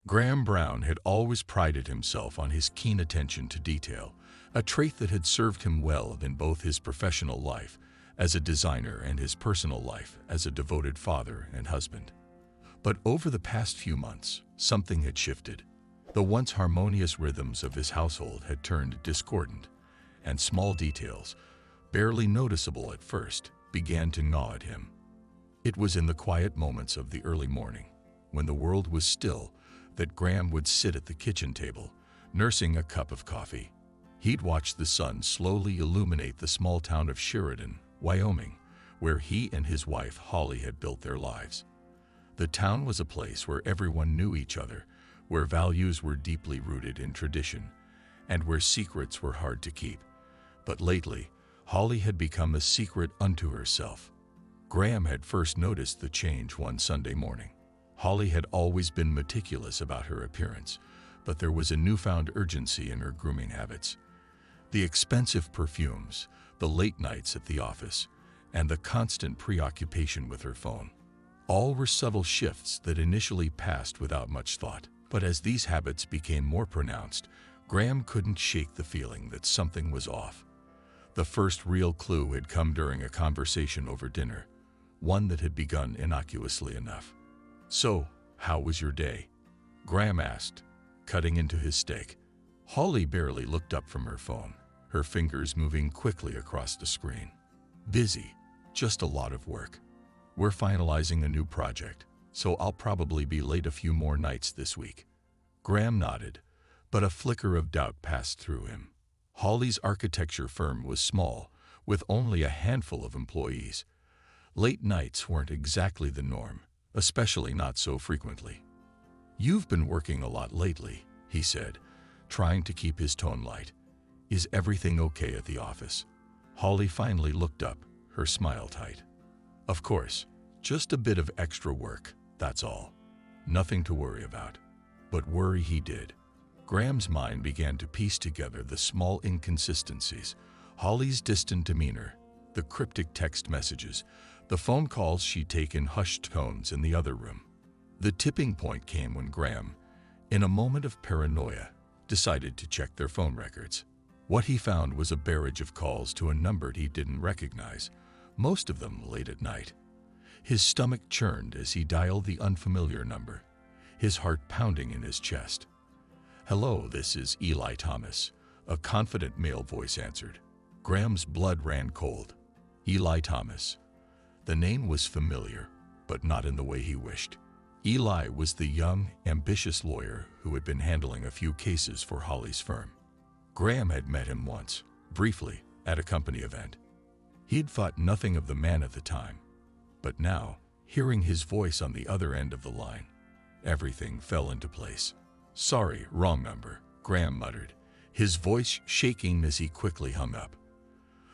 Graham Brown had always prided himself on his keen attention to detail, a trait that had served him well in both his professional life as a designer and his personal life as a devoted father and husband. But over the past few months, something had shifted. The once harmonious rhythms of his household had turned discordant, and small details, barely noticeable at first, began to gnaw at him. It was in the quiet moments of the early morning, when the world was still, that Graham would sit at the kitchen table, nursing a cup of coffee. He'd watch the sun slowly illuminate the small town of Sheridan, Wyoming, where he and his wife Holly had built their lives. The town was a place where everyone knew each other, where values were deeply rooted in tradition, and where secrets were hard to keep. But lately, Holly had become a secret unto herself. Graham had first noticed the change one Sunday morning. Holly had always been meticulous about her appearance, but there was a newfound urgency in her grooming habits. The expensive perfumes, the late nights at the office, and the constant preoccupation with her phone. All were subtle shifts that initially passed without much thought. But as these habits became more pronounced, Graham couldn't shake the feeling that something was off. The first real clue had come during a conversation over dinner, one that had begun innocuously enough. "So, how was your day?" Graham asked, cutting into his steak. Holly barely looked up from her phone, her fingers moving quickly across the screen. "Busy, just a lot of work. We're finalizing a new project, so I'll probably be late a few more nights this week." Graham nodded, but a flicker of doubt passed through him. Holly's architecture firm was small, with only a handful of employees. Late nights weren't exactly the norm, especially not so frequently. "You've been working a lot lately," he said, trying to keep his tone light. "Is everything okay at the office?" Holly finally looked up, her smile tight. "Of course, just a bit of extra work, that's all. Nothing to worry about." But worry he did. Graham's mind began to piece together the small inconsistencies: Holly's distant demeanor, the cryptic text messages, the phone calls she'd take in hushed tones in the other room. The tipping point came when Graham, in a moment of paranoia, decided to check their phone records. What he found was a barrage of calls to a number he didn't recognize, most of them late at night. His stomach churned as he dialed the unfamiliar number, his heart pounding in his chest. "Hello, this is Eli Thomas," a confident male voice answered. Graham's blood ran cold. Eli Thomas. The name was familiar, but not in the way he wished. Eli was the young, ambitious lawyer who had been handling a few cases for Holly's firm. Graham had met him once, briefly, at a company event. He'd thought nothing of the man at the time, but now, hearing his voice on the other end of the line, everything fell into place. "Sorry, wrong number," Graham muttered, his voice shaking as he quickly hung up.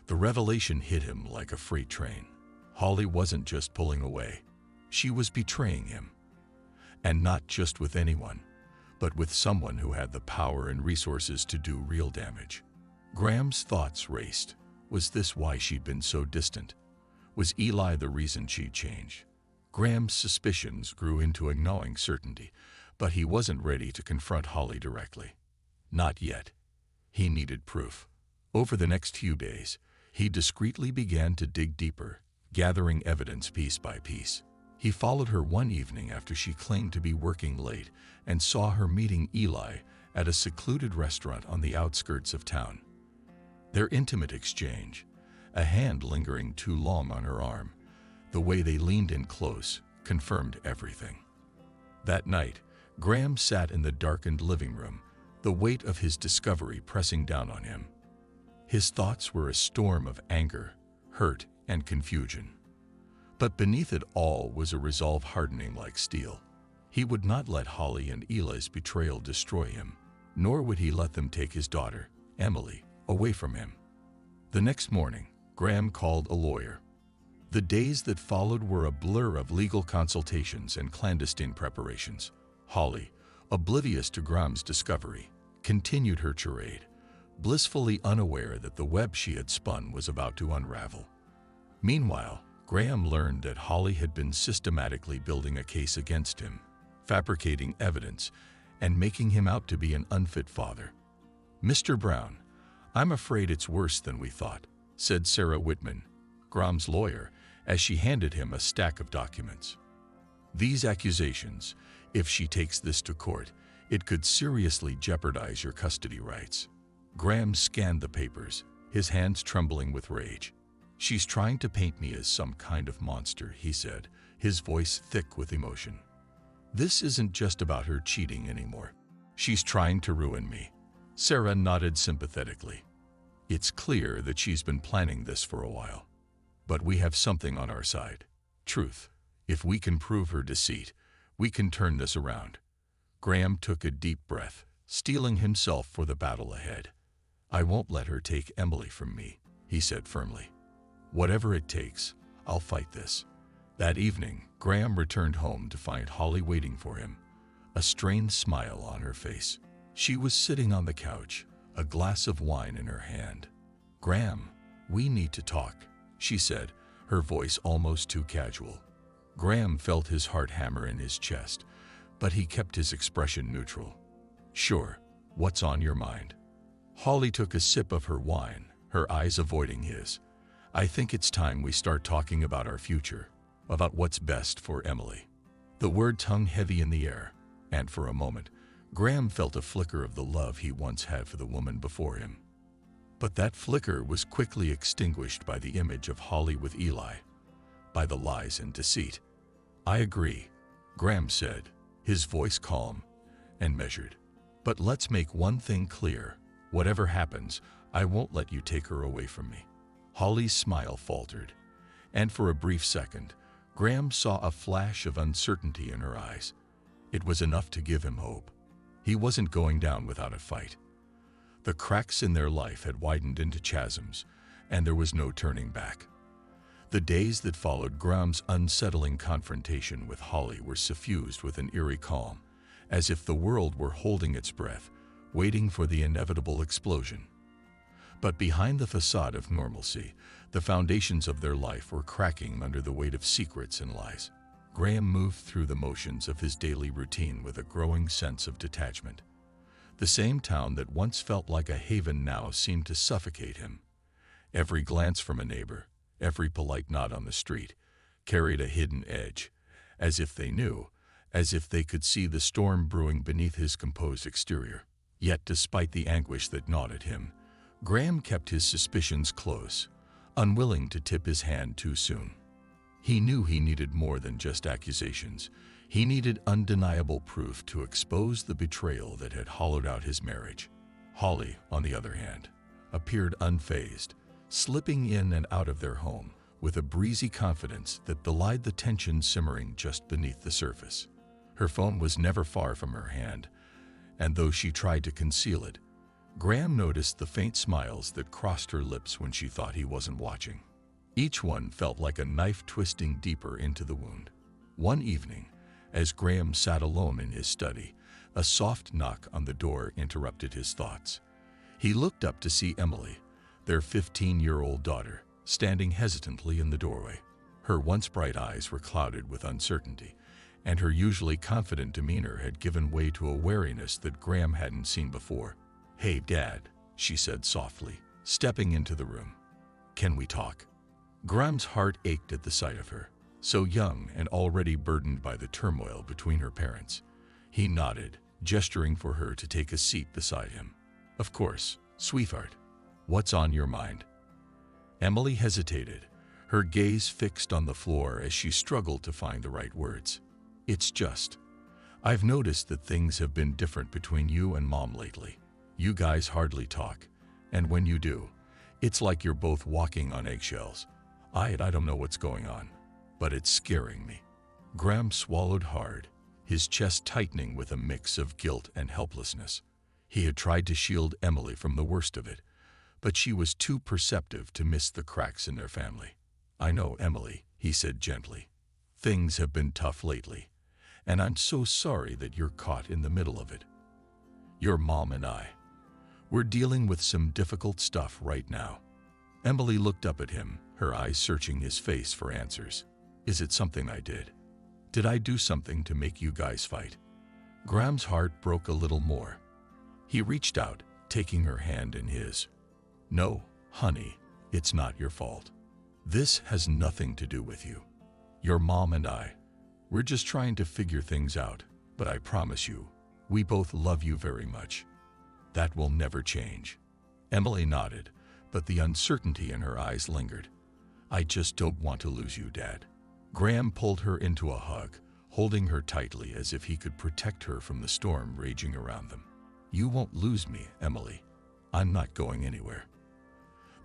The revelation hit him like a freight train. Holly wasn't just pulling away. She was betraying him. And not just with anyone, but with someone who had the power and resources to do real damage. Graham's thoughts raced. Was this why she'd been so distant? Was Eli the reason she'd changed? Graham's suspicions grew into a gnawing certainty, but he wasn't ready to confront Holly directly. Not yet. He needed proof. Over the next few days, he discreetly began to dig deeper, gathering evidence piece by piece. He followed her one evening after she claimed to be working late and saw her meeting Eli at a secluded restaurant on the outskirts of town. Their intimate exchange, a hand lingering too long on her arm, the way they leaned in close, confirmed everything. That night, Graham sat in the darkened living room, the weight of his discovery pressing down on him. His thoughts were a storm of anger, hurt, and confusion. But beneath it all was a resolve hardening like steel. He would not let Holly and Eli's betrayal destroy him, nor would he let them take his daughter, Emily, away from him. The next morning, Graham called a lawyer. The days that followed were a blur of legal consultations and clandestine preparations. Holly, oblivious to Graham's discovery, continued her charade, blissfully unaware that the web she had spun was about to unravel. Meanwhile, Graham learned that Holly had been systematically building a case against him, fabricating evidence, and making him out to be an unfit father. "Mr. Brown, I'm afraid it's worse than we thought," said Sarah Whitman, Graham's lawyer, as she handed him a stack of documents. "These accusations, if she takes this to court, it could seriously jeopardize your custody rights." Graham scanned the papers, his hands trembling with rage. "She's trying to paint me as some kind of monster," he said, his voice thick with emotion. "This isn't just about her cheating anymore. She's trying to ruin me." Sarah nodded sympathetically. "It's clear that she's been planning this for a while. But we have something on our side. Truth. If we can prove her deceit, we can turn this around." Graham took a deep breath, steeling himself for the battle ahead. "I won't let her take Emily from me," he said firmly. "Whatever it takes, I'll fight this." That evening, Graham returned home to find Holly waiting for him, a strained smile on her face. She was sitting on the couch, a glass of wine in her hand. "Graham, we need to talk," she said, her voice almost too casual. Graham felt his heart hammer in his chest, but he kept his expression neutral. "Sure, what's on your mind?" Holly took a sip of her wine, her eyes avoiding his. "I think it's time we start talking about our future, about what's best for Emily." The word hung heavy in the air, and for a moment, Graham felt a flicker of the love he once had for the woman before him. But that flicker was quickly extinguished by the image of Holly with Eli, by the lies and deceit. "I agree," Graham said, his voice calm and measured. "But let's make one thing clear. Whatever happens, I won't let you take her away from me." Holly's smile faltered, and for a brief second, Graham saw a flash of uncertainty in her eyes. It was enough to give him hope. He wasn't going down without a fight. The cracks in their life had widened into chasms, and there was no turning back. The days that followed Graham's unsettling confrontation with Holly were suffused with an eerie calm, as if the world were holding its breath, waiting for the inevitable explosion. But behind the facade of normalcy, the foundations of their life were cracking under the weight of secrets and lies. Graham moved through the motions of his daily routine with a growing sense of detachment. The same town that once felt like a haven now seemed to suffocate him. Every glance from a neighbor, every polite nod on the street, carried a hidden edge, as if they knew, as if they could see the storm brewing beneath his composed exterior. Yet despite the anguish that gnawed at him, Graham kept his suspicions close, unwilling to tip his hand too soon. He knew he needed more than just accusations. He needed undeniable proof to expose the betrayal that had hollowed out his marriage. Holly, on the other hand, appeared unfazed, slipping in and out of their home with a breezy confidence that belied the tension simmering just beneath the surface. Her phone was never far from her hand, and though she tried to conceal it, Graham noticed the faint smiles that crossed her lips when she thought he wasn't watching. Each one felt like a knife twisting deeper into the wound. One evening, as Graham sat alone in his study, a soft knock on the door interrupted his thoughts. He looked up to see Emily, their 15-year-old daughter, standing hesitantly in the doorway. Her once bright eyes were clouded with uncertainty, and her usually confident demeanor had given way to a wariness that Graham hadn't seen before. "Hey, Dad," she said softly, stepping into the room. "Can we talk?" Graham's heart ached at the sight of her, so young and already burdened by the turmoil between her parents. He nodded, gesturing for her to take a seat beside him. "Of course, sweetheart. What's on your mind?" Emily hesitated, her gaze fixed on the floor as she struggled to find the right words. "It's just, I've noticed that things have been different between you and Mom lately. You guys hardly talk, and when you do, it's like you're both walking on eggshells. I don't know what's going on, but it's scaring me." Graham swallowed hard, his chest tightening with a mix of guilt and helplessness. He had tried to shield Emily from the worst of it, but she was too perceptive to miss the cracks in their family. "I know, Emily," he said gently. "Things have been tough lately, and I'm so sorry that you're caught in the middle of it. Your mom and we're dealing with some difficult stuff right now." Emily looked up at him, her eyes searching his face for answers. "Is it something I did? Did I do something to make you guys fight?" Graham's heart broke a little more. He reached out, taking her hand in his. "No, honey, it's not your fault. This has nothing to do with you. Your mom and we're just trying to figure things out, but I promise you, we both love you very much. That will never change." Emily nodded, but the uncertainty in her eyes lingered. "I just don't want to lose you, Dad." Graham pulled her into a hug, holding her tightly as if he could protect her from the storm raging around them. "You won't lose me, Emily. I'm not going anywhere."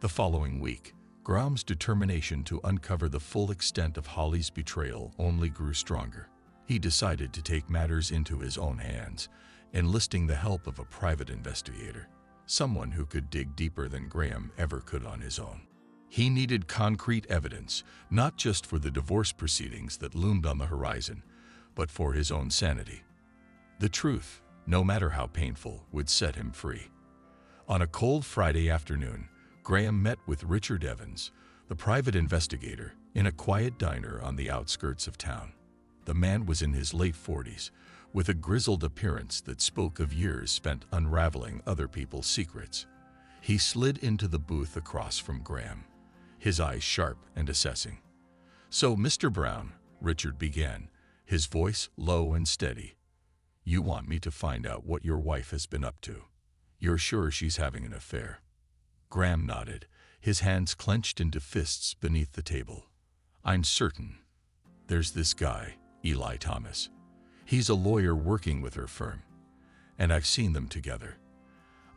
The following week, Graham's determination to uncover the full extent of Holly's betrayal only grew stronger. He decided to take matters into his own hands, enlisting the help of a private investigator, someone who could dig deeper than Graham ever could on his own. He needed concrete evidence, not just for the divorce proceedings that loomed on the horizon, but for his own sanity. The truth, no matter how painful, would set him free. On a cold Friday afternoon, Graham met with Richard Evans, the private investigator, in a quiet diner on the outskirts of town. The man was in his late 40s, with a grizzled appearance that spoke of years spent unraveling other people's secrets. He slid into the booth across from Graham, his eyes sharp and assessing. "So, Mr. Brown," Richard began, his voice low and steady, "you want me to find out what your wife has been up to. You're sure she's having an affair?" Graham nodded, his hands clenched into fists beneath the table. "I'm certain. There's this guy, Eli Thomas. He's a lawyer working with her firm, and I've seen them together.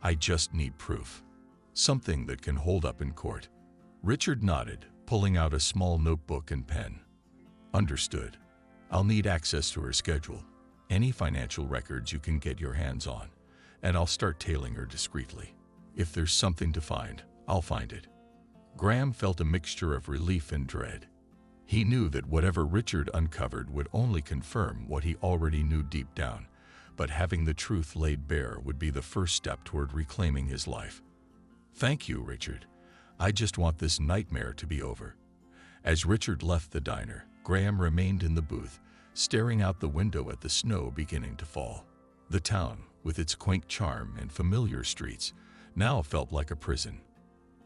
I just need proof. Something that can hold up in court." Richard nodded, pulling out a small notebook and pen. "Understood. I'll need access to her schedule, any financial records you can get your hands on, and I'll start tailing her discreetly. If there's something to find, I'll find it." Graham felt a mixture of relief and dread. He knew that whatever Richard uncovered would only confirm what he already knew deep down, but having the truth laid bare would be the first step toward reclaiming his life. "Thank you, Richard. I just want this nightmare to be over." As Richard left the diner, Graham remained in the booth, staring out the window at the snow beginning to fall. The town, with its quaint charm and familiar streets, now felt like a prison.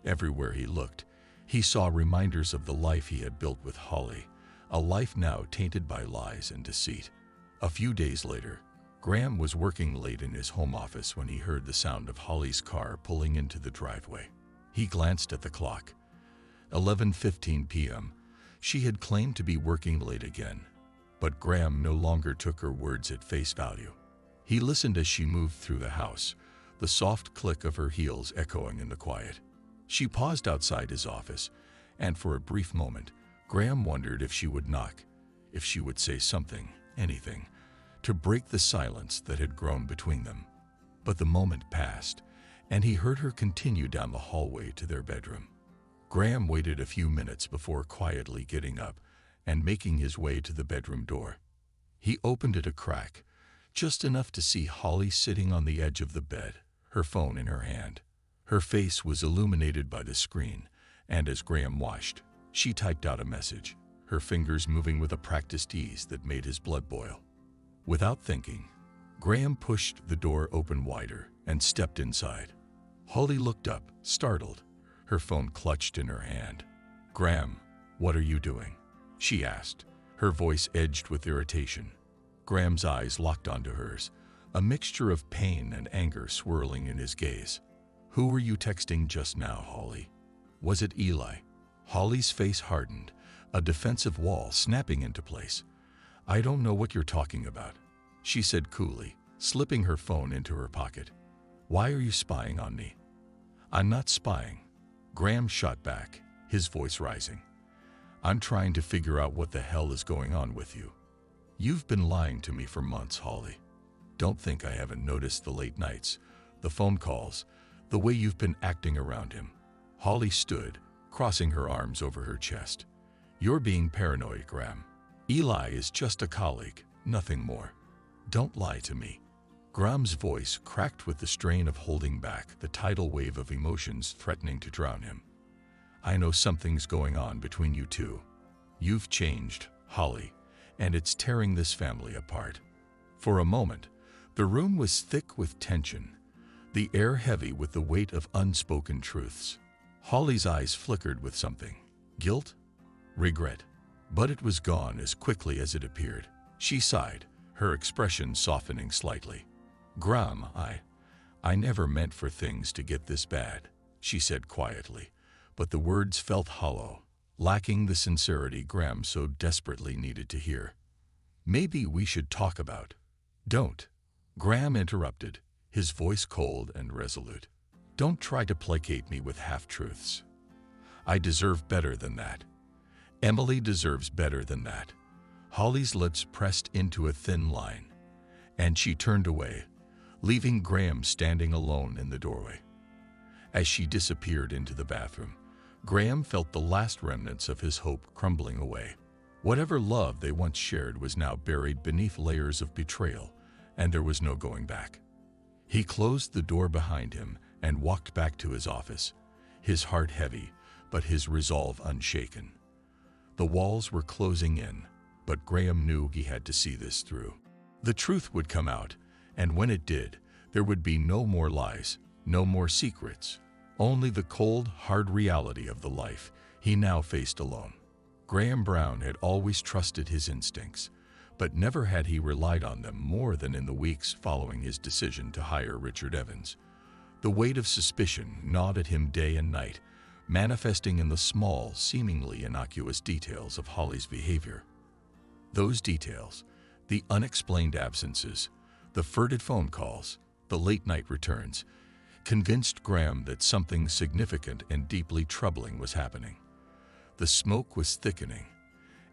Everywhere he looked, he saw reminders of the life he had built with Holly, a life now tainted by lies and deceit. A few days later, Graham was working late in his home office when he heard the sound of Holly's car pulling into the driveway. He glanced at the clock. 11:15 p.m. She had claimed to be working late again, but Graham no longer took her words at face value. He listened as she moved through the house, the soft click of her heels echoing in the quiet. She paused outside his office, and for a brief moment, Graham wondered if she would knock, if she would say something, anything, to break the silence that had grown between them. But the moment passed, and he heard her continue down the hallway to their bedroom. Graham waited a few minutes before quietly getting up and making his way to the bedroom door. He opened it a crack, just enough to see Holly sitting on the edge of the bed, her phone in her hand. Her face was illuminated by the screen, and as Graham watched, she typed out a message, her fingers moving with a practiced ease that made his blood boil. Without thinking, Graham pushed the door open wider and stepped inside. Holly looked up, startled, her phone clutched in her hand. "Graham, what are you doing?" she asked, her voice edged with irritation. Graham's eyes locked onto hers, a mixture of pain and anger swirling in his gaze. "Who were you texting just now, Holly? Was it Eli?" Holly's face hardened, a defensive wall snapping into place. "I don't know what you're talking about," she said coolly, slipping her phone into her pocket. "Why are you spying on me?" "I'm not spying," Graham shot back, his voice rising. "I'm trying to figure out what the hell is going on with you. You've been lying to me for months, Holly. Don't think I haven't noticed the late nights, the phone calls, the way you've been acting around him." Holly stood, crossing her arms over her chest. "You're being paranoid, Graham. Eli is just a colleague, nothing more. Don't lie to me." Graham's voice cracked with the strain of holding back the tidal wave of emotions threatening to drown him. "I know something's going on between you two. You've changed, Holly, and it's tearing this family apart." For a moment, The room was thick with tension, the air heavy with the weight of unspoken truths. Holly's eyes flickered with something. Guilt? Regret? But it was gone as quickly as it appeared. She sighed, her expression softening slightly. "Graham, I never meant for things to get this bad," she said quietly, but the words felt hollow, lacking the sincerity Graham so desperately needed to hear. "Maybe we should talk about—" "Don't," Graham interrupted, his voice cold and resolute. "Don't try to placate me with half-truths. I deserve better than that. Emily deserves better than that." Holly's lips pressed into a thin line, and she turned away, leaving Graham standing alone in the doorway. As she disappeared into the bathroom, Graham felt the last remnants of his hope crumbling away. Whatever love they once shared was now buried beneath layers of betrayal, and there was no going back. He closed the door behind him and walked back to his office, his heart heavy, but his resolve unshaken. The walls were closing in, but Graham knew he had to see this through. The truth would come out, and when it did, there would be no more lies, no more secrets, only the cold, hard reality of the life he now faced alone. Graham Brown had always trusted his instincts, but never had he relied on them more than in the weeks following his decision to hire Richard Evans. The weight of suspicion gnawed at him day and night, manifesting in the small, seemingly innocuous details of Holly's behavior. Those details, the unexplained absences, the furtive phone calls, the late-night returns, convinced Graham that something significant and deeply troubling was happening. The smoke was thickening,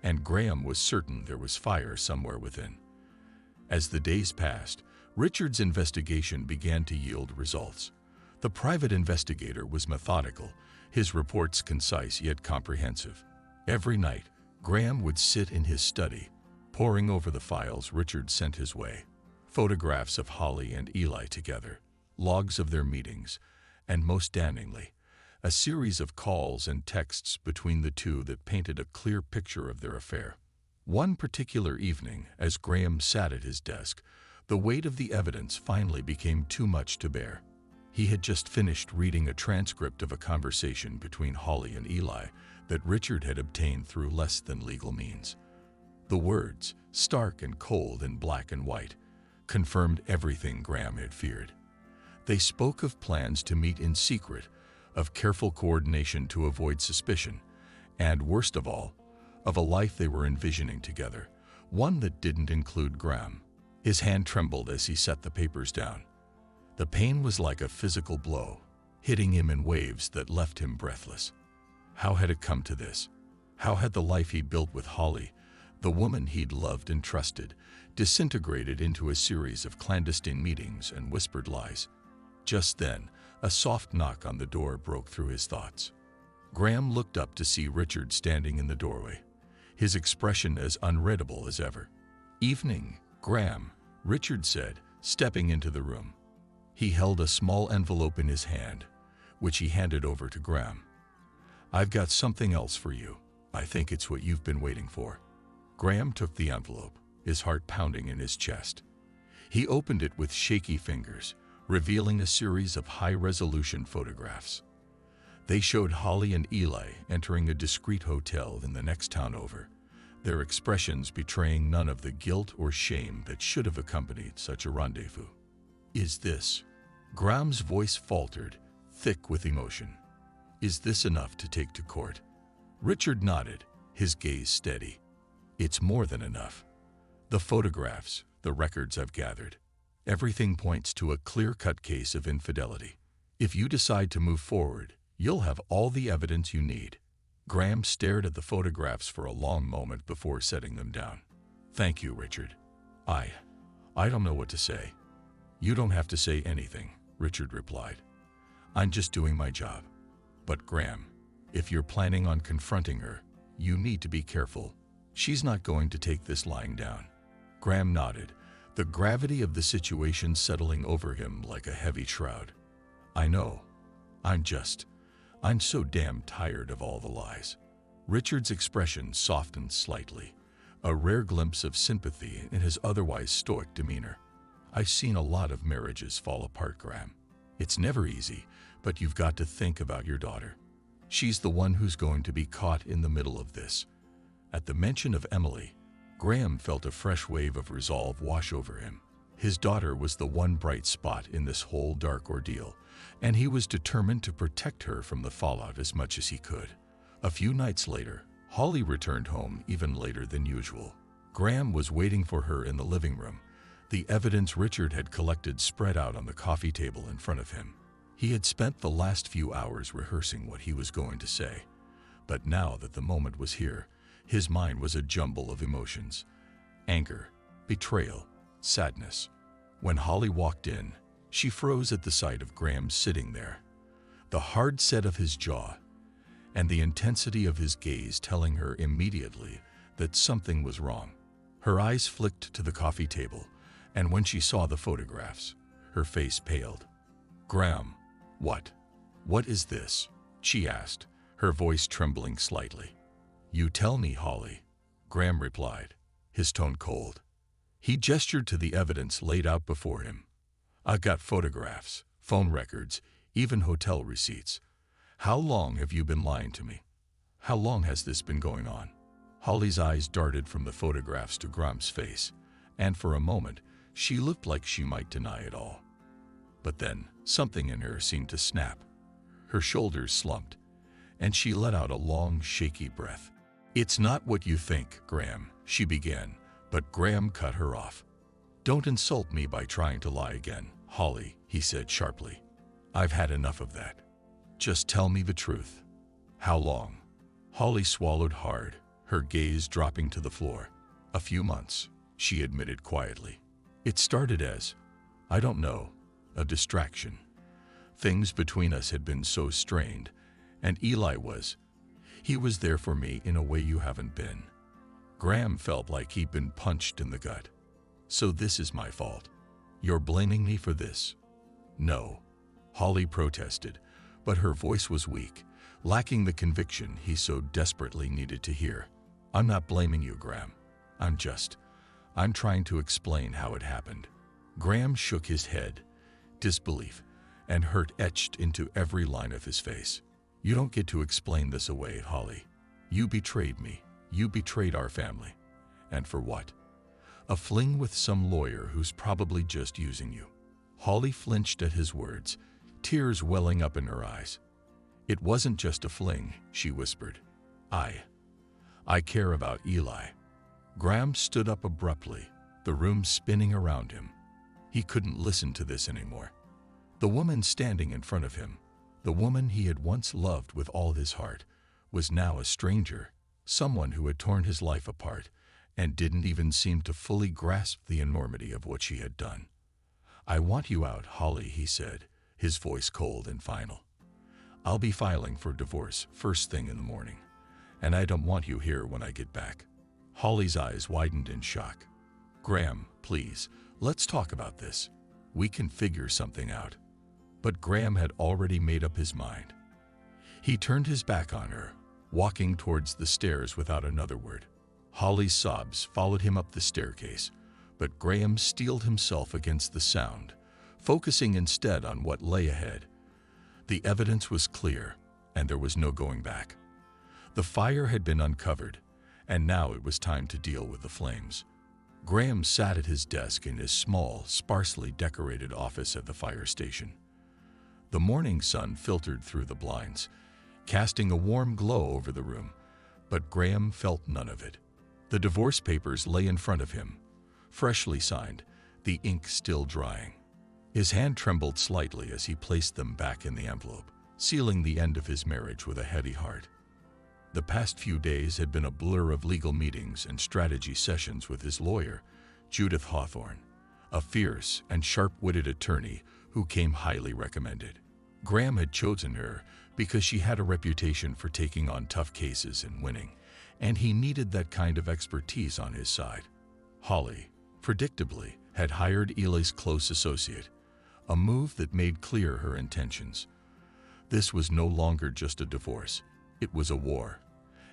and Graham was certain there was fire somewhere within. As the days passed, Richard's investigation began to yield results. The private investigator was methodical, his reports concise yet comprehensive. Every night, Graham would sit in his study, poring over the files Richard sent his way. Photographs of Holly and Eli together, logs of their meetings, and most damningly, a series of calls and texts between the two that painted a clear picture of their affair. One particular evening, as Graham sat at his desk, the weight of the evidence finally became too much to bear. He had just finished reading a transcript of a conversation between Holly and Eli that Richard had obtained through less than legal means. The words, stark and cold in black and white, confirmed everything Graham had feared. They spoke of plans to meet in secret, of careful coordination to avoid suspicion, and, worst of all, of a life they were envisioning together, one that didn't include Graham. His hand trembled as he set the papers down. The pain was like a physical blow, hitting him in waves that left him breathless. How had it come to this? How had the life he built with Holly, the woman he'd loved and trusted, disintegrated into a series of clandestine meetings and whispered lies? Just then, a soft knock on the door broke through his thoughts. Graham looked up to see Richard standing in the doorway, his expression as unreadable as ever. "Evening, Graham," Richard said, stepping into the room. He held a small envelope in his hand, which he handed over to Graham. "I've got something else for you. I think it's what you've been waiting for." Graham took the envelope, his heart pounding in his chest. He opened it with shaky fingers, revealing a series of high-resolution photographs. They showed Holly and Eli entering a discreet hotel in the next town over, their expressions betraying none of the guilt or shame that should have accompanied such a rendezvous. "Is this?" Graham's voice faltered, thick with emotion. "Is this enough to take to court?" Richard nodded, his gaze steady. "It's more than enough. The photographs, the records I've gathered, everything points to a clear-cut case of infidelity. If you decide to move forward, you'll have all the evidence you need." Graham stared at the photographs for a long moment before setting them down. "Thank you, Richard. I don't know what to say." "You don't have to say anything," Richard replied. "I'm just doing my job. But Graham, if you're planning on confronting her, you need to be careful. She's not going to take this lying down." Graham nodded, the gravity of the situation settling over him like a heavy shroud. "I know. I'm so damn tired of all the lies." Richard's expression softened slightly, a rare glimpse of sympathy in his otherwise stoic demeanor. I've seen a lot of marriages fall apart, Graham. It's never easy, but you've got to think about your daughter. She's the one who's going to be caught in the middle of this." At the mention of Emily, Graham felt a fresh wave of resolve wash over him. His daughter was the one bright spot in this whole dark ordeal, and he was determined to protect her from the fallout as much as he could. A few nights later, Holly returned home even later than usual. Graham was waiting for her in the living room, the evidence Richard had collected spread out on the coffee table in front of him. He had spent the last few hours rehearsing what he was going to say, but now that the moment was here, his mind was a jumble of emotions: anger, betrayal, sadness. When Holly walked in, she froze at the sight of Graham sitting there, the hard set of his jaw and the intensity of his gaze telling her immediately that something was wrong. Her eyes flicked to the coffee table, and when she saw the photographs, her face paled. "Graham, what is this?" she asked, her voice trembling slightly. "You tell me, Holly," Graham replied, his tone cold. He gestured to the evidence laid out before him. "I've got photographs, phone records, even hotel receipts. How long have you been lying to me? How long has this been going on?" Holly's eyes darted from the photographs to Graham's face, and for a moment, she looked like she might deny it all. But then, something in her seemed to snap. Her shoulders slumped, and she let out a long, shaky breath. "It's not what you think, Graham," she began, but Graham cut her off. "Don't insult me by trying to lie again, Holly," he said sharply. "I've had enough of that. Just tell me the truth. How long?" Holly swallowed hard, her gaze dropping to the floor. "A few months," she admitted quietly. "It started as, I don't know, a distraction. Things between us had been so strained, and Eli was there for me in a way you haven't been." Graham felt like he'd been punched in the gut. "So this is my fault? You're blaming me for this?" "No," Holly protested, but her voice was weak, lacking the conviction he so desperately needed to hear. "I'm not blaming you, Graham. I'm trying to explain how it happened." Graham shook his head, disbelief and hurt etched into every line of his face. "You don't get to explain this away, Holly. You betrayed me. You betrayed our family. And for what? A fling with some lawyer who's probably just using you." Holly flinched at his words, tears welling up in her eyes. "It wasn't just a fling," she whispered. I care about Eli." Graham stood up abruptly, the room spinning around him. He couldn't listen to this anymore. The woman standing in front of him, the woman he had once loved with all his heart, was now a stranger, someone who had torn his life apart and didn't even seem to fully grasp the enormity of what she had done. "I want you out, Holly," he said, his voice cold and final. "I'll be filing for divorce first thing in the morning, and I don't want you here when I get back." Holly's eyes widened in shock. "Graham, please, let's talk about this. We can figure something out." But Graham had already made up his mind. He turned his back on her, walking towards the stairs without another word. Holly's sobs followed him up the staircase, but Graham steeled himself against the sound, focusing instead on what lay ahead. The evidence was clear, and there was no going back. The fire had been uncovered, and now it was time to deal with the flames. Graham sat at his desk in his small, sparsely decorated office at the fire station. The morning sun filtered through the blinds, casting a warm glow over the room, but Graham felt none of it. The divorce papers lay in front of him, freshly signed, the ink still drying. His hand trembled slightly as he placed them back in the envelope, sealing the end of his marriage with a heavy heart. The past few days had been a blur of legal meetings and strategy sessions with his lawyer, Judith Hawthorne, a fierce and sharp-witted attorney who came highly recommended. Graham had chosen her because she had a reputation for taking on tough cases and winning, and he needed that kind of expertise on his side. Holly, predictably, had hired Eli's close associate, a move that made clear her intentions. This was no longer just a divorce, it was a war,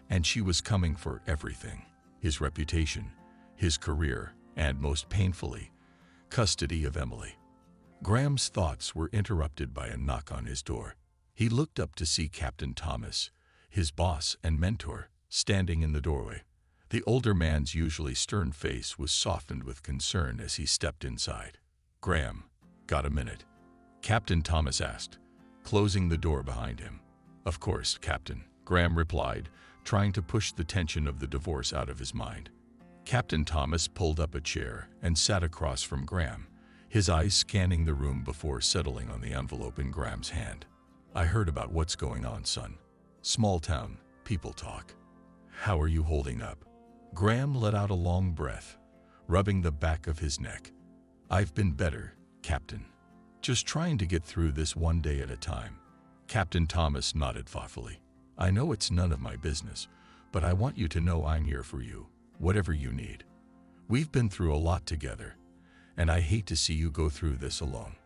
and she was coming for everything: his reputation, his career, and most painfully, Custody of Emily. Graham's thoughts were interrupted by a knock on his door. He looked up to see Captain Thomas, his boss and mentor, standing in the doorway. The older man's usually stern face was softened with concern as he stepped inside. "Graham, got a minute?" Captain Thomas asked, closing the door behind him. "Of course, Captain," Graham replied, trying to push the tension of the divorce out of his mind. Captain Thomas pulled up a chair and sat across from Graham, his eyes scanning the room before settling on the envelope in Graham's hand. "I heard about what's going on, son. Small town, people talk. How are you holding up?" Graham let out a long breath, rubbing the back of his neck. "I've been better, Captain. Just trying to get through this one day at a time." Captain Thomas nodded thoughtfully. "I know it's none of my business, but I want you to know I'm here for you, whatever you need. We've been through a lot together, and I hate to see you go through this alone."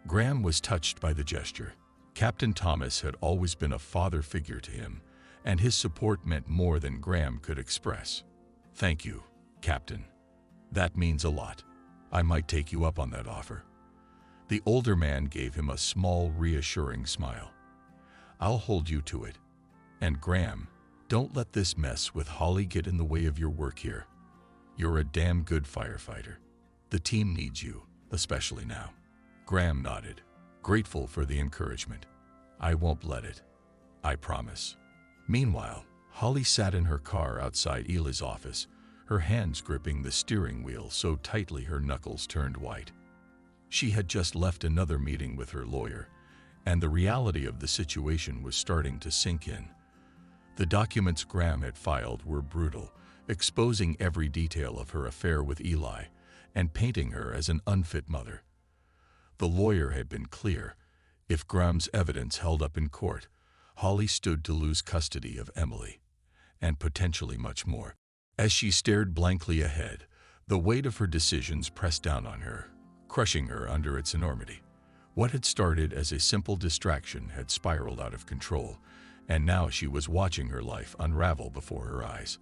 Graham was touched by the gesture. Captain Thomas had always been a father figure to him, and his support meant more than Graham could express. "Thank you, Captain. That means a lot. I might take you up on that offer." The older man gave him a small, reassuring smile. "I'll hold you to it. And Graham, don't let this mess with Holly get in the way of your work here. You're a damn good firefighter. The team needs you, especially now." Graham nodded, grateful for the encouragement. "I won't let it. I promise." Meanwhile, Holly sat in her car outside Eli's office, her hands gripping the steering wheel so tightly her knuckles turned white. She had just left another meeting with her lawyer, and the reality of the situation was starting to sink in. The documents Graham had filed were brutal, exposing every detail of her affair with Eli and painting her as an unfit mother. The lawyer had been clear. If Graham's evidence held up in court, Holly stood to lose custody of Emily, and potentially much more. As she stared blankly ahead, the weight of her decisions pressed down on her, crushing her under its enormity. What had started as a simple distraction had spiraled out of control, and now she was watching her life unravel before her eyes.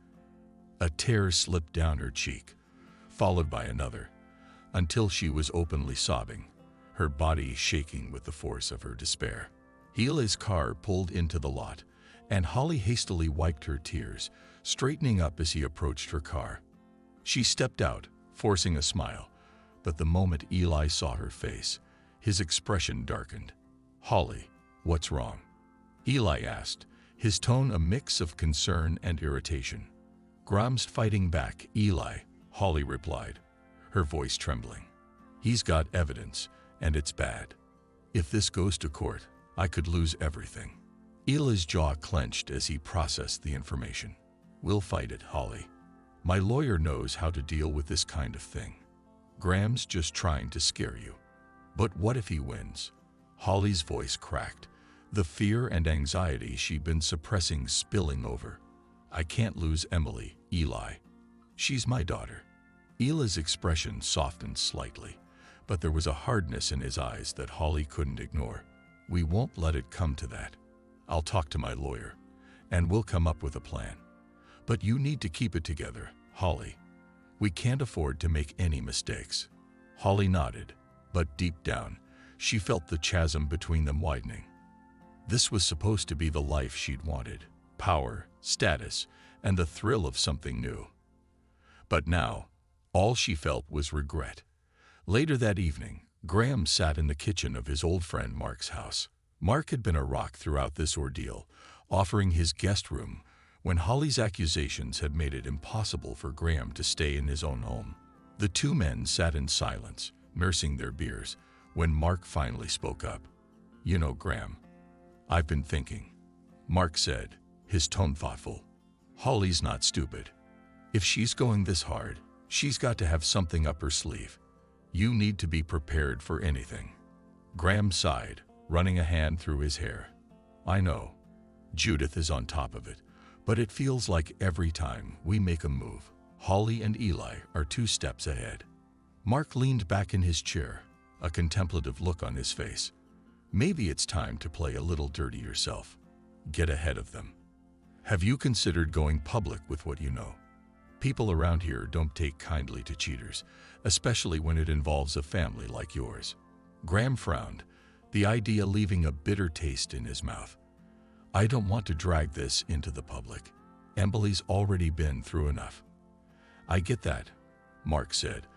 A tear slipped down her cheek, followed by another, until she was openly sobbing, her body shaking with the force of her despair. Eli's car pulled into the lot, and Holly hastily wiped her tears, straightening up as he approached her car. She stepped out, forcing a smile, but the moment Eli saw her face, his expression darkened. "Holly, what's wrong?" Eli asked, his tone a mix of concern and irritation. "Graham's fighting back, Eli," Holly replied, her voice trembling. "He's got evidence, and it's bad. If this goes to court, I could lose everything." Eli's jaw clenched as he processed the information. "We'll fight it, Holly. My lawyer knows how to deal with this kind of thing. Graham's just trying to scare you." "But what if he wins?" Holly's voice cracked, the fear and anxiety she'd been suppressing spilling over. "I can't lose Emily, Eli. She's my daughter." Eli's expression softened slightly, but there was a hardness in his eyes that Holly couldn't ignore. "We won't let it come to that. I'll talk to my lawyer, and we'll come up with a plan. But you need to keep it together, Holly. We can't afford to make any mistakes." Holly nodded, but deep down, she felt the chasm between them widening. This was supposed to be the life she'd wanted: power, status, and the thrill of something new. But now, all she felt was regret. Later that evening, Graham sat in the kitchen of his old friend Mark's house. Mark had been a rock throughout this ordeal, offering his guest room when Holly's accusations had made it impossible for Graham to stay in his own home. The two men sat in silence, nursing their beers, when Mark finally spoke up. "You know, Graham, I've been thinking," Mark said, his tone thoughtful. "Holly's not stupid. If she's going this hard, she's got to have something up her sleeve. You need to be prepared for anything." Graham sighed, running a hand through his hair. "I know. Judith is on top of it, but it feels like every time we make a move, Holly and Eli are 2 steps ahead." Mark leaned back in his chair, a contemplative look on his face. "Maybe it's time to play a little dirty yourself. Get ahead of them. Have you considered going public with what you know?" People around here don't take kindly to cheaters, especially when it involves a family like yours. Graham frowned, the idea leaving a bitter taste in his mouth. I don't want to drag this into the public. Emily's already been through enough. I get that, Mark said,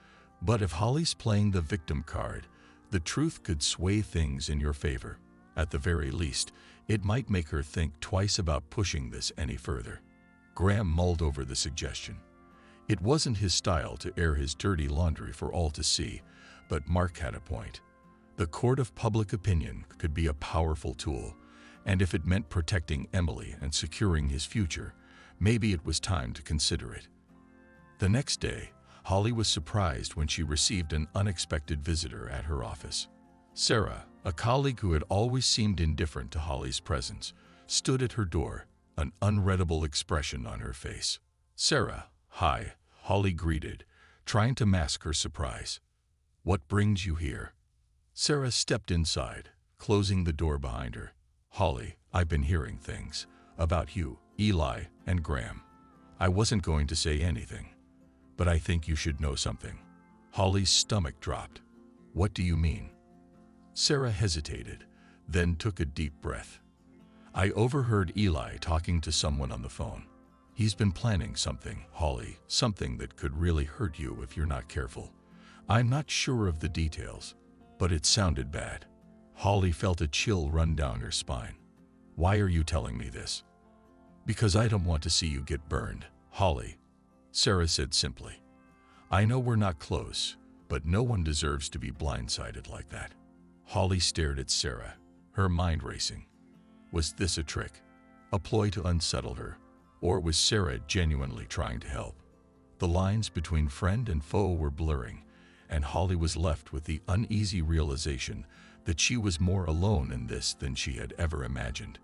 but if Holly's playing the victim card, the truth could sway things in your favor. At the very least, it might make her think twice about pushing this any further. Graham mulled over the suggestion. It wasn't his style to air his dirty laundry for all to see, but Mark had a point. The court of public opinion could be a powerful tool, and if it meant protecting Emily and securing his future, maybe it was time to consider it. The next day, Holly was surprised when she received an unexpected visitor at her office. Sarah, a colleague who had always seemed indifferent to Holly's presence, stood at her door, an unreadable expression on her face. Sarah, hi, Holly greeted, trying to mask her surprise. What brings you here? Sarah stepped inside, closing the door behind her. Holly, I've been hearing things about you, Eli, and Graham. I wasn't going to say anything, but I think you should know something. Holly's stomach dropped. What do you mean? Sarah hesitated, then took a deep breath. I overheard Eli talking to someone on the phone. He's been planning something, Holly, something that could really hurt you if you're not careful. I'm not sure of the details, but it sounded bad. Holly felt a chill run down her spine. Why are you telling me this? Because I don't want to see you get burned, Holly, Sarah said simply. I know we're not close, but no one deserves to be blindsided like that. Holly stared at Sarah, her mind racing. Was this a trick? A ploy to unsettle her? Or was Sarah genuinely trying to help? The lines between friend and foe were blurring, and Holly was left with the uneasy realization that she was more alone in this than she had ever imagined.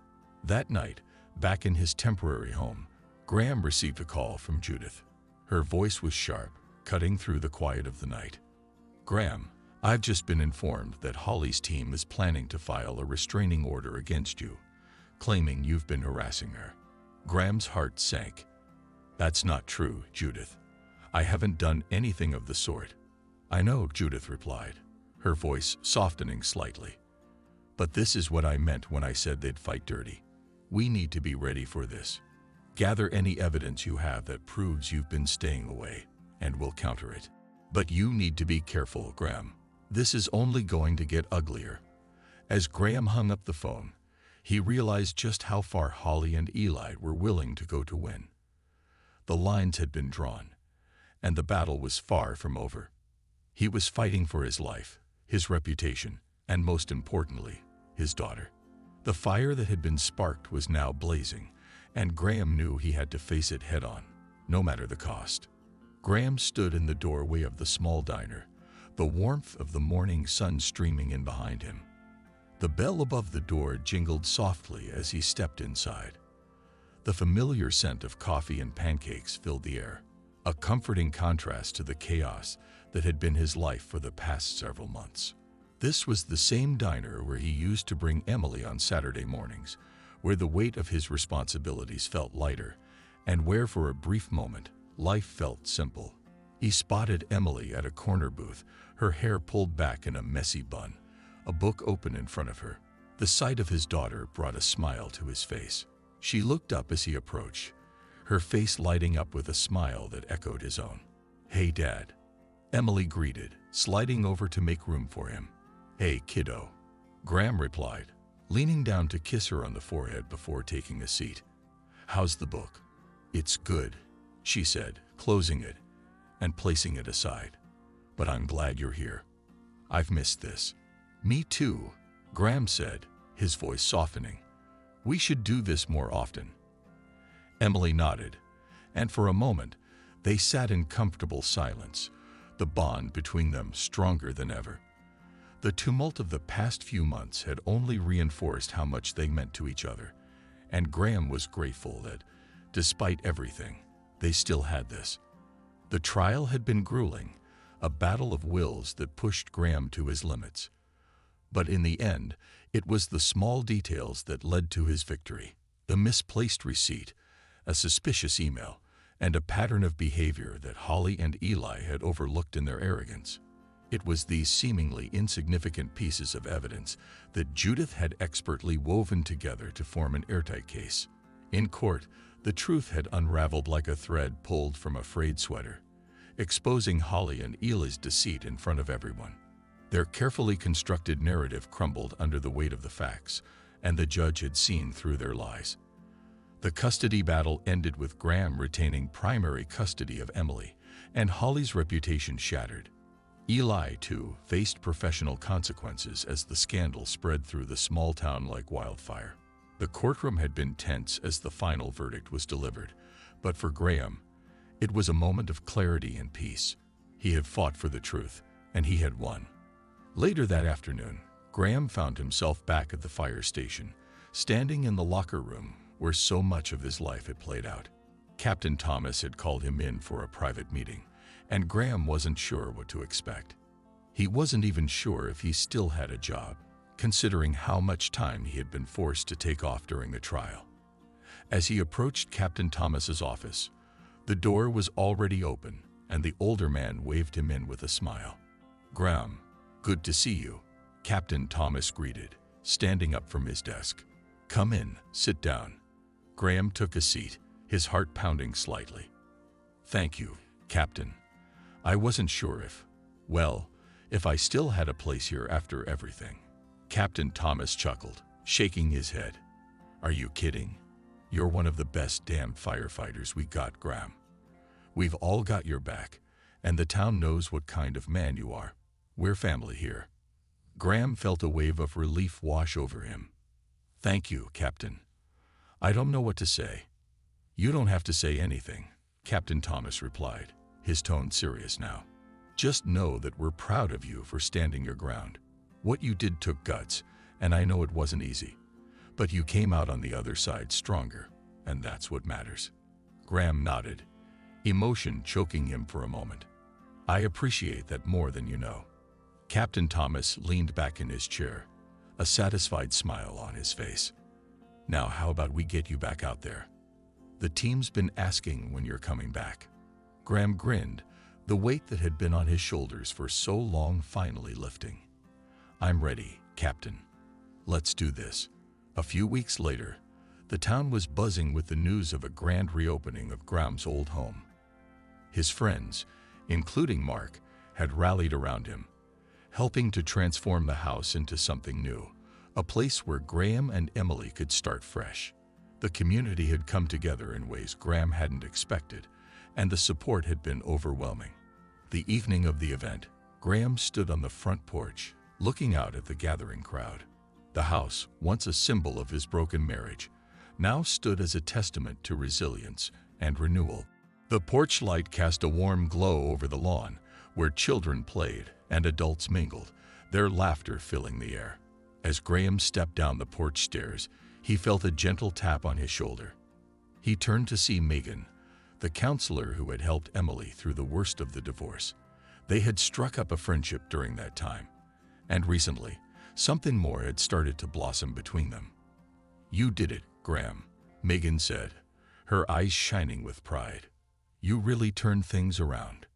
That night, back in his temporary home, Graham received a call from Judith. Her voice was sharp, cutting through the quiet of the night. Graham, I've just been informed that Holly's team is planning to file a restraining order against you, claiming you've been harassing her. Graham's heart sank. That's not true, Judith. I haven't done anything of the sort. I know, Judith replied, her voice softening slightly. But this is what I meant when I said they'd fight dirty. We need to be ready for this. Gather any evidence you have that proves you've been staying away, and we'll counter it. But you need to be careful, Graham. This is only going to get uglier. As Graham hung up the phone, he realized just how far Holly and Eli were willing to go to win. The lines had been drawn, and the battle was far from over. He was fighting for his life, his reputation, and most importantly, his daughter. The fire that had been sparked was now blazing, and Graham knew he had to face it head-on, no matter the cost. Graham stood in the doorway of the small diner, the warmth of the morning sun streaming in behind him. The bell above the door jingled softly as he stepped inside. The familiar scent of coffee and pancakes filled the air, a comforting contrast to the chaos that had been his life for the past several months. This was the same diner where he used to bring Emily on Saturday mornings, where the weight of his responsibilities felt lighter, and where for a brief moment, life felt simple. He spotted Emily at a corner booth, her hair pulled back in a messy bun, a book open in front of her. The sight of his daughter brought a smile to his face. She looked up as he approached, her face lighting up with a smile that echoed his own. Hey, Dad, Emily greeted, sliding over to make room for him. Hey, kiddo, Graham replied, leaning down to kiss her on the forehead before taking a seat. How's the book? It's good, she said, closing it and placing it aside. But I'm glad you're here. I've missed this. Me too, Graham said, his voice softening. We should do this more often. Emily nodded, and for a moment, they sat in comfortable silence, the bond between them stronger than ever. The tumult of the past few months had only reinforced how much they meant to each other, and Graham was grateful that, despite everything, they still had this. The trial had been grueling, a battle of wills that pushed Graham to his limits. But in the end, it was the small details that led to his victory. The misplaced receipt, a suspicious email, and a pattern of behavior that Holly and Eli had overlooked in their arrogance. It was these seemingly insignificant pieces of evidence that Judith had expertly woven together to form an airtight case. In court, the truth had unraveled like a thread pulled from a frayed sweater, exposing Holly and Eli's deceit in front of everyone. Their carefully constructed narrative crumbled under the weight of the facts, and the judge had seen through their lies. The custody battle ended with Graham retaining primary custody of Emily, and Holly's reputation shattered. Eli, too, faced professional consequences as the scandal spread through the small town like wildfire. The courtroom had been tense as the final verdict was delivered, but for Graham, it was a moment of clarity and peace. He had fought for the truth, and he had won. Later that afternoon, Graham found himself back at the fire station, standing in the locker room where so much of his life had played out. Captain Thomas had called him in for a private meeting, and Graham wasn't sure what to expect. He wasn't even sure if he still had a job, considering how much time he had been forced to take off during the trial. As he approached Captain Thomas's office, the door was already open, and the older man waved him in with a smile. "Graham, good to see you," Captain Thomas greeted, standing up from his desk. "Come in, sit down." Graham took a seat, his heart pounding slightly. "Thank you, Captain. I wasn't sure if I still had a place here after everything." Captain Thomas chuckled, shaking his head. "Are you kidding? You're one of the best damn firefighters we got, Graham. We've all got your back, and the town knows what kind of man you are. We're family here." Graham felt a wave of relief wash over him. "Thank you, Captain. I don't know what to say." "You don't have to say anything," Captain Thomas replied, his tone serious now. "Just know that we're proud of you for standing your ground. What you did took guts, and I know it wasn't easy. But you came out on the other side stronger, and that's what matters." Graham nodded, emotion choking him for a moment. "I appreciate that more than you know." Captain Thomas leaned back in his chair, a satisfied smile on his face. "Now how about we get you back out there? The team's been asking when you're coming back." Graham grinned, the weight that had been on his shoulders for so long finally lifting. "I'm ready, Captain. Let's do this." A few weeks later, the town was buzzing with the news of a grand reopening of Graham's old home. His friends, including Mark, had rallied around him, helping to transform the house into something new, a place where Graham and Emily could start fresh. The community had come together in ways Graham hadn't expected, and the support had been overwhelming. The evening of the event, Graham stood on the front porch, looking out at the gathering crowd. The house, once a symbol of his broken marriage, now stood as a testament to resilience and renewal. The porch light cast a warm glow over the lawn, where children played and adults mingled, their laughter filling the air. As Graham stepped down the porch stairs, he felt a gentle tap on his shoulder. He turned to see Megan, the counselor who had helped Emily through the worst of the divorce. They had struck up a friendship during that time, and recently, something more had started to blossom between them. "You did it, Graham," Megan said, her eyes shining with pride. "You really turned things around."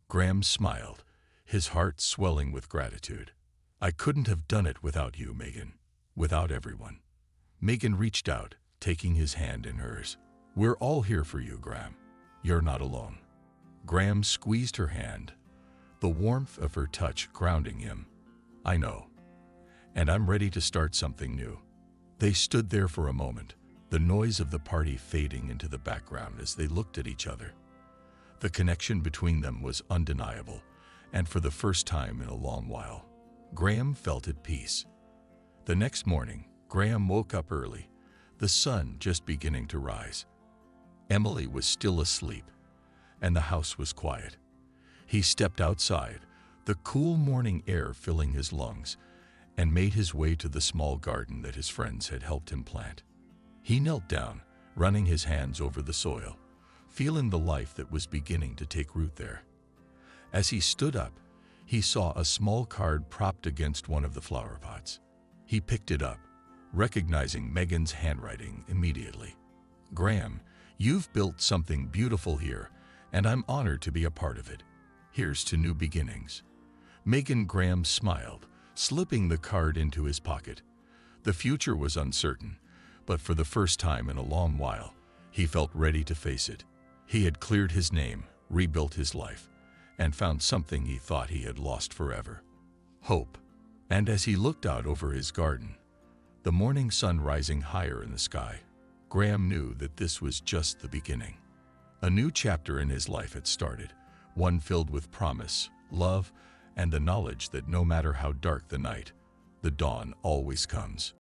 Graham smiled, his heart swelling with gratitude. "I couldn't have done it without you, Megan, without everyone." Megan reached out, taking his hand in hers. "We're all here for you, Graham. You're not alone." Graham squeezed her hand, the warmth of her touch grounding him. "I know. And I'm ready to start something new." They stood there for a moment, the noise of the party fading into the background as they looked at each other. The connection between them was undeniable, and for the first time in a long while, Graham felt at peace. The next morning, Graham woke up early, the sun just beginning to rise. Emily was still asleep, and the house was quiet. He stepped outside, the cool morning air filling his lungs, and made his way to the small garden that his friends had helped him plant. He knelt down, running his hands over the soil, feeling the life that was beginning to take root there. As he stood up, he saw a small card propped against one of the flower pots. He picked it up, recognizing Megan's handwriting immediately. "Graham, You've built something beautiful here, and I'm honored to be a part of it. Here's to new beginnings." Megan Graham smiled, slipping the card into his pocket. The future was uncertain, but for the first time in a long while, he felt ready to face it. He had cleared his name, rebuilt his life, and found something he thought he had lost forever: hope. And as he looked out over his garden, the morning sun rising higher in the sky, Graham knew that this was just the beginning. A new chapter in his life had started, one filled with promise, love, and the knowledge that no matter how dark the night, the dawn always comes.